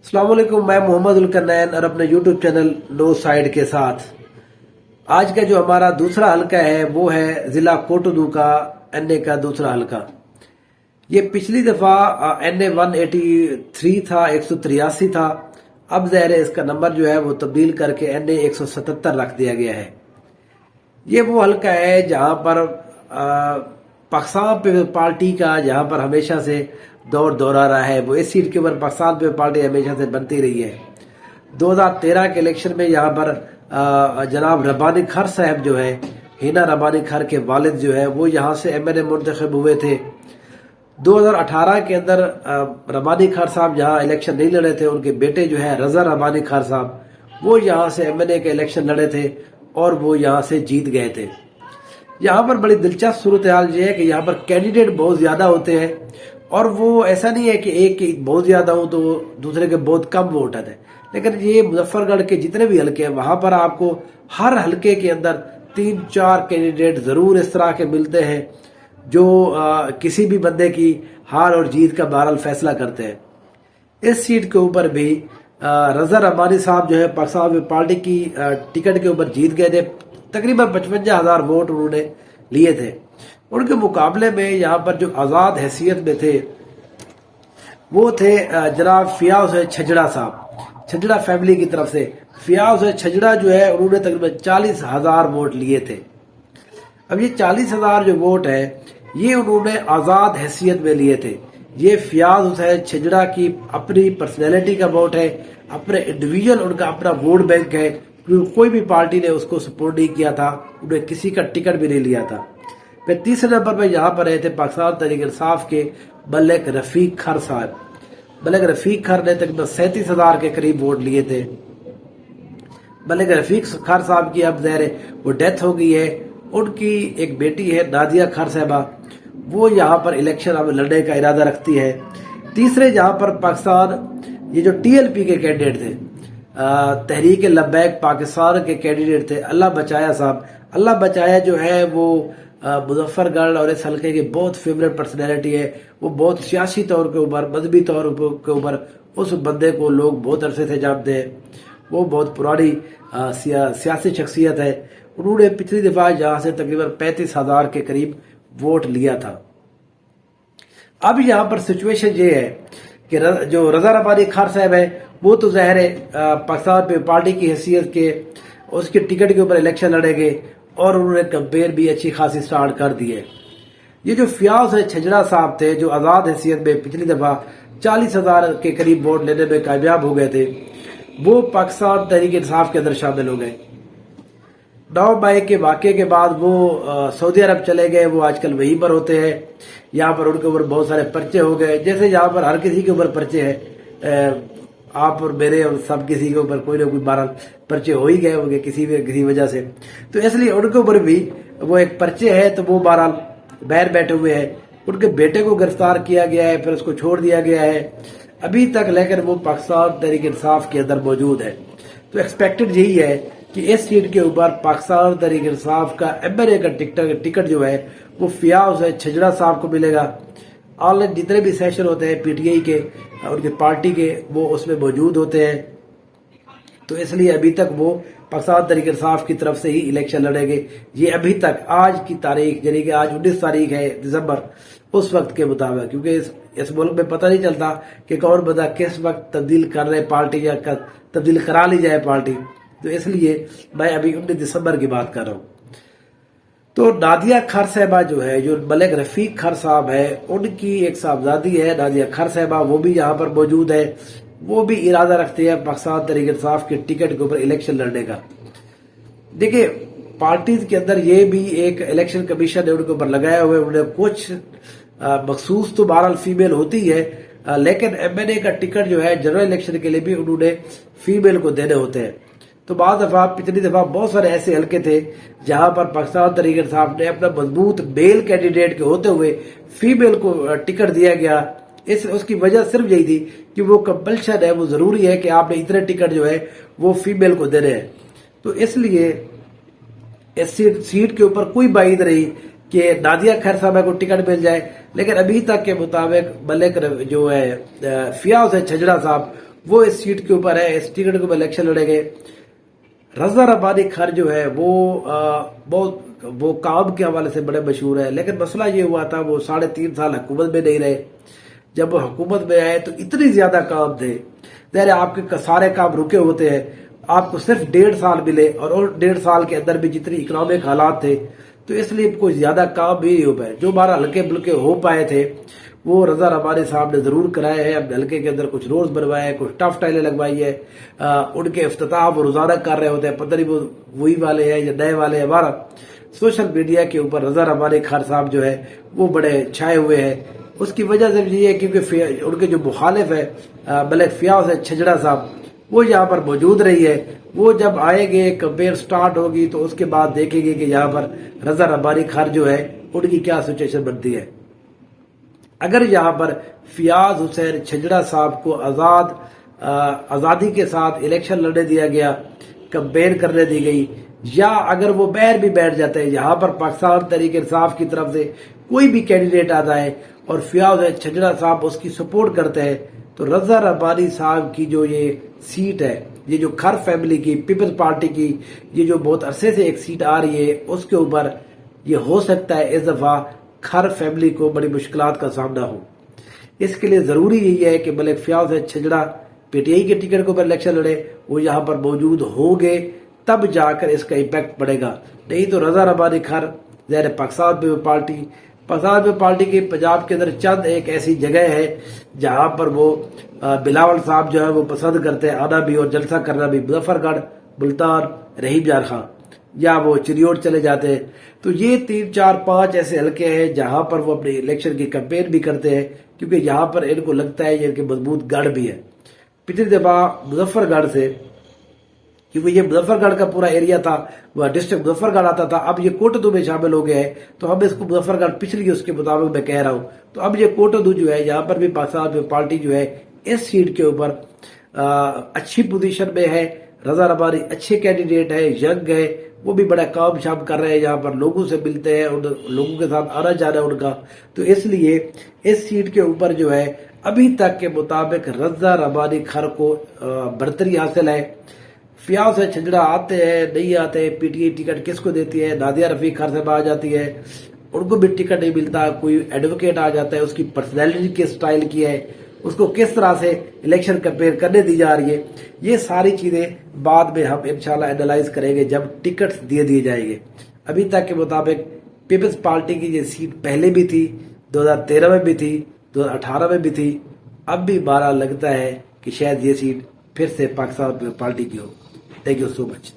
अस्सलाम वालेकुम। मैं मोहम्मद उलकरनैन और अपने यूट्यूब चैनल नो साइड के साथ आज का जो हमारा दूसरा हलका है वो है जिला कोटद्दू का एनए का दूसरा हलका। ये पिछली दफा एनए 183 था, 183 था। अब ज़ाहिर है इसका नंबर जो है वो तब्दील करके एनए 177 रख दिया गया है। ये वो हलका है जहां पर पाकिस्तान पीपल्स पार्टी का जहां पर हमेशा से दौर दौरा रहा है। वो इस सीट के ऊपर पाकिस्तान पीपल्स पार्टी हमेशा से बनती रही है। 2013 के इलेक्शन में यहाँ पर जनाब रब्बानी खर साहब जो है, हिना रब्बानी खर के वालिद जो है वो यहाँ से एमएनए मुंतखब हुए थे। 2018 के अंदर रब्बानी खर साहब जहाँ इलेक्शन नहीं लड़े थे, उनके बेटे जो है रजा रब्बानी खर साहब वो यहाँ से एमएनए के इलेक्शन लड़े थे और वो यहाँ से जीत गए थे। यहाँ पर बड़ी दिलचस्प सूरत हाल ये है कि यहाँ पर कैंडिडेट बहुत ज्यादा होते हैं और वो ऐसा नहीं है कि एक की बहुत ज्यादा हो तो दूसरे के बहुत कम वोट आते हैं। लेकिन ये मुजफ्फरगढ़ के जितने भी हलके हैं वहां पर आपको हर हलके के अंदर 3-4 कैंडिडेट जरूर इस तरह के मिलते हैं जो किसी भी बंदे की हार और जीत का बहरहाल फैसला करते हैं। इस सीट के ऊपर भी रजा रब्बानी साहब जो है पाकिस्तान पार्टी की टिकट के ऊपर जीत गए थे। तकरीबन 55,000 वोट उन्होंने लिए थे। उनके मुकाबले में यहाँ पर जो आजाद हैसियत में थे वो थे जनाब फियाज छजड़ा साहब, छजड़ा फैमिली की तरफ से। फियाज छजड़ा जो है उन्होंने तकरीबन 40,000 वोट लिए थे। अब ये 40,000 जो वोट है ये उन्होंने आजाद हैसियत में लिए थे। ये फियाज हुसैन छजड़ा की अपनी पर्सनैलिटी का वोट है, अपने इंडिविजुअल उनका अपना वोट बैंक है। कोई भी पार्टी ने उसको सपोर्ट नहीं किया था, उन्हें किसी का टिकट भी नहीं लिया था। फिर तीसरे नंबर पर यहाँ पर रहे थे पाकिस्तान तहरीक इंसाफ के मलिक रफीक खर साहब। मलिक रफीक खर ने तकरीबन 37,000 के करीब वोट लिए थे। मलिक रफीक खर साहब की अब ज़ाहिर वो डेथ हो गई है। उनकी एक बेटी है नादिया खर साहबा, वो यहाँ पर इलेक्शन अब लड़ने का इरादा रखती है। तीसरे जहाँ पर पाकिस्तान ये जो टीएलपी के कैंडिडेट थे, तहरीक लब्बैक पाकिस्तान के कैंडिडेट थे अल्लाह बचाया साहब। अल्लाह बचाया जो है वो मुजफ्फरगढ़ और इस हल्के की बहुत फेवरेट पर्सनैलिटी है। वो बहुत सियासी तौर के ऊपर, मजहबी तौर के ऊपर उस बंदे को लोग बहुत अरसे से जानते हैं। वो बहुत पुरानी सियासी शख्सियत है। उन्होंने पिछली दफा यहाँ से तकरीबन 35,000 के करीब वोट लिया था। अब यहाँ पर सिचुएशन ये है कि जो रजा रब्बानी खार साहब है वो तो ज़ाहिर है पाकिस्तान पे पार्टी की हैसियत के उसके टिकट के ऊपर इलेक्शन लड़ेंगे और उन्होंने कंपेयर भी अच्छी खासी स्टार्ट कर दी है। ये जो फियाज छजड़ा साहब थे जो आजाद हैसियत में पिछली दफा 40,000 के करीब वोट लेने में कामयाब हो गए थे, वो पाकिस्तान तहरीक इंसाफ के अंदर शामिल हो गए। 9 मई के वाक़े के बाद वो सऊदी अरब चले गए। वो आजकल वहीं पर होते हैं। यहाँ पर उनके ऊपर बहुत सारे पर्चे हो गए, जैसे यहाँ पर हर किसी के ऊपर पर्चे हैं। आप और मेरे और सब किसी के ऊपर कोई ना कोई 12 पर्चे हो ही गए होंगे किसी वजह से। तो इसलिए उनके ऊपर भी वो एक पर्चे है, तो वो 12 बाहर बैठे हुए हैं। उनके बेटे को गिरफ्तार किया गया है, फिर उसको छोड़ दिया गया है अभी तक, लेकिन वो पाकिस्तान तहरीक इंसाफ के अंदर मौजूद है। तो एक्सपेक्टेड यही है कि इस सीट के ऊपर पाकिस्तान तहरीक इंसाफ का एमएनए का टिकट जो है वो फियाज छजड़ा साहब को मिलेगा। ऑनलाइन जितने भी सेशन होते हैं पीटीआई के, उनके पार्टी के, वो उसमें मौजूद होते हैं। तो इसलिए अभी तक वो पाकिस्तान तहरीक इंसाफ की तरफ से ही इलेक्शन लड़ेंगे। ये अभी तक आज की तारीख यानी कि आज 19 तारीख है दिसंबर, उस वक्त के मुताबिक, क्योंकि इस मुल्क में पता नहीं चलता कि कौन बंदा किस वक्त तब्दील कर रहे पार्टी या तब्दील करा ली जाए पार्टी। तो इसलिए मैं अभी 19 दिसंबर की बात कर रहा हूँ। तो नादिया खर साहबा जो है, जो मलिक रफीक खर साहब है, उनकी एक साहबजादी है नादिया खर साहबा, वो भी यहाँ पर मौजूद है। वो भी इरादा रखते हैं पाकिस्तान तहरीक इंसाफ के टिकट के ऊपर इलेक्शन लड़ने का। देखिए पार्टीज के अंदर ये भी एक इलेक्शन कमीशन है उनके ऊपर लगाया हुआ है। उन्हें कुछ मखसूस तो बहरहाल फीमेल होती है, लेकिन एमएनए का टिकट जो है जनरल इलेक्शन के लिए भी उन्होंने फीमेल को देने होते हैं। तो बाद दफा पिछली दफा बहुत सारे ऐसे हलके थे जहां पर पाकिस्तान तहरीक इंसाफ ने अपना मजबूत मेल कैंडिडेट के होते हुए फीमेल को टिकट दिया गया। उसकी वजह सिर्फ यही थी कि वो कंपल्शन है, वो जरूरी है कि आपने इतने टिकट जो है वो फीमेल को देने हैं। तो इसलिए इस सीट के ऊपर कोई बात नहीं कि नादिया खैर साहबा को टिकट मिल जाए, लेकिन अभी तक के मुताबिक मलिक जो है फियाज छजड़ा साहब وہ اس سیٹ کے اوپر ہے، اس ٹکٹ کے اوپر الیکشن لڑے گئے۔ رضا ربانی کھر جو ہے وہ کام کے حوالے سے بڑے مشہور ہے، لیکن مسئلہ یہ ہوا تھا وہ 3.5 سال حکومت میں نہیں رہے۔ جب وہ حکومت میں آئے تو اتنی زیادہ کام تھے، ظاہر آپ کے سارے کام رکے ہوتے ہیں، آپ کو صرف 1.5 سال ملے اور 1.5 سال کے اندر بھی جتنی اکنامک حالات تھے تو اس لیے کوئی زیادہ کام بھی نہیں ہو پائے۔ جو ہمارا ہلکے بلکے ہو پائے تھے وہ رضا ربانی صاحب نے ضرور کرائے ہیں۔ اپنے حلقے کے اندر کچھ روڈز بنوائے ہیں، کچھ ٹف ٹائلیں لگوائی ہے، ان کے افتتاح وہ روزانہ کر رہے ہوتے ہیں، پتہ نہیں وہ وہی والے ہیں یا نئے والے ہیں۔ ہمارا سوشل میڈیا کے اوپر رضا ربانی کھر صاحب جو ہے وہ بڑے چھائے ہوئے ہیں۔ اس کی وجہ سے یہ ہے کیونکہ ان کے جو مخالف ہے ملک فیاض چھجڑا صاحب، وہ یہاں پر موجود رہی ہے۔ وہ جب آئیں گے، کمپین سٹارٹ ہوگی تو اس کے بعد دیکھیں گے کہ یہاں پر رضا ربانی کھر جو ہے ان کی کیا سچویشن بنتی ہے۔ اگر یہاں پر فیاض حسین چھجڑا صاحب کو آزادی کے ساتھ الیکشن لڑنے دیا گیا، کمپین کرنے دی گئی، یا اگر وہ باہر بھی بیٹھ جاتے ہیں، یہاں پر پاکستان تحریک انصاف کی طرف سے کوئی بھی کینڈیڈیٹ آتا ہے اور فیاض چھجڑا صاحب اس کی سپورٹ کرتے ہیں، تو رضا ربانی صاحب کی جو یہ سیٹ ہے، یہ جو کھر فیملی کی پیپلز پارٹی کی یہ جو بہت عرصے سے ایک سیٹ آ رہی ہے، اس کے اوپر یہ ہو سکتا ہے اس دفعہ کھر فیملی کو بڑی مشکلات کا سامنا ہو۔ اس کے لیے ضروری یہی ہے کہ ملک فیاض چھجڑا پی ٹی آئی کے ٹکٹ کے اوپر الیکشن لڑے، وہ یہاں پر موجود ہوں گے، تب جا کر اس کا امپیکٹ پڑے گا۔ نہیں تو رضا ربانی کھر ظاہر پاکستان پیپلز پارٹی کی پنجاب کے اندر چند ایک ایسی جگہ ہے جہاں پر وہ بلاول صاحب جو ہے وہ پسند کرتے ہیں آنا بھی اور جلسہ کرنا بھی، مظفر گڑھ، ملتان، رحیم جان خان، یا وہ چریوٹ چلے جاتے ہیں۔ تو یہ 3 4 5 ایسے حلقے ہیں جہاں پر وہ اپنی الیکشن کی کمپین بھی کرتے ہیں، کیونکہ یہاں پر ان کو لگتا ہے یہ کہ مضبوط گڑھ بھی ہے۔ پچھلی دفعہ مظفر گڑھ سے، کیونکہ یہ مظفر گڑھ کا پورا ایریا تھا، وہ ڈسٹرکٹ مظفر گڑھ آتا تھا، اب یہ کوٹدو میں شامل ہو گیا ہے، تو ہم اس کو مظفر گڑھ پچھلی اس کے مطابق میں کہہ رہا ہوں۔ تو اب یہ کوٹدو جو ہے یہاں پر بھی پاکستان پارٹی جو ہے اس سیٹ کے اوپر اچھی پوزیشن میں ہے۔ رضا ربانی اچھے کینڈیڈیٹ ہے، ینگ ہے، وہ بھی بڑا کام شام کر رہے ہیں، یہاں پر لوگوں سے ملتے ہیں، لوگوں کے ساتھ آنا جانا ان کا، تو اس لیے اس سیٹ کے اوپر جو ہے ابھی تک کے مطابق رضا ربانی کھر کو برتری حاصل ہے۔ فیاض چھجڑا آتے ہیں نہیں آتے، پی ٹی آئی ٹکٹ کس کو دیتی ہے، نادیہ رفیق کھر صاحب آ جاتی ہے، ان کو بھی ٹکٹ نہیں ملتا، کوئی ایڈوکیٹ آ جاتا ہے، اس کی پرسنالٹی کس سٹائل کی ہے، اس کو کس طرح سے الیکشن کمپین کرنے دی جا رہی ہے، یہ ساری چیزیں بعد میں ہم انشاءاللہ اینالائز کریں گے جب ٹکٹس دیے جائیں گے۔ ابھی تک کے مطابق پیپلز پارٹی کی یہ سیٹ پہلے بھی تھی، 2013 میں بھی تھی، 2018 میں بھی تھی، اب بھی ہمارا لگتا ہے کہ شاید یہ سیٹ پھر سے پاکستان پارٹی کی ہو۔ Thank you so much.